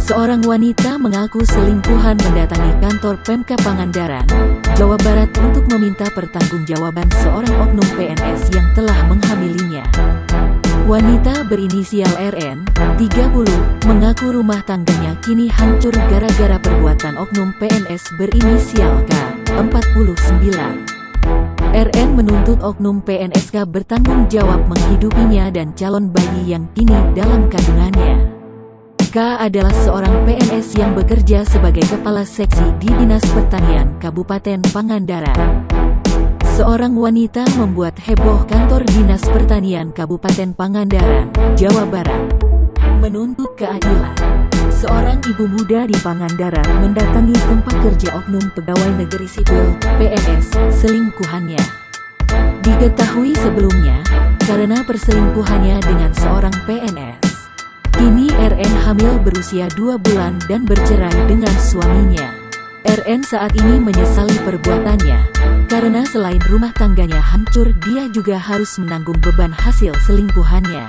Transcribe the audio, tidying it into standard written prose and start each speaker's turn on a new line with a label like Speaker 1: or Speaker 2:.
Speaker 1: Seorang wanita mengaku selingkuhan mendatangi kantor Pemkab Pangandaran, Jawa Barat untuk meminta pertanggungjawaban seorang oknum PNS yang telah menghamilinya. Wanita berinisial RN, 30, mengaku rumah tangganya kini hancur gara-gara perbuatan oknum PNS berinisial K, 49. RN menuntut oknum PNSK bertanggung jawab menghidupinya dan calon bayi yang kini dalam kandungannya. K adalah seorang PNS yang bekerja sebagai kepala seksi di Dinas Pertanian Kabupaten Pangandaran. Seorang wanita membuat heboh kantor Dinas Pertanian Kabupaten Pangandaran, Jawa Barat, menuntut keadilan. Seorang ibu muda di Pangandaran mendatangi tempat kerja oknum pegawai negeri sipil, PNS, selingkuhannya. Diketahui sebelumnya, karena perselingkuhannya dengan seorang PNS, kini RN hamil berusia 2 bulan dan bercerai dengan suaminya. RN saat ini menyesali perbuatannya, karena selain rumah tangganya hancur, dia juga harus menanggung beban hasil selingkuhannya.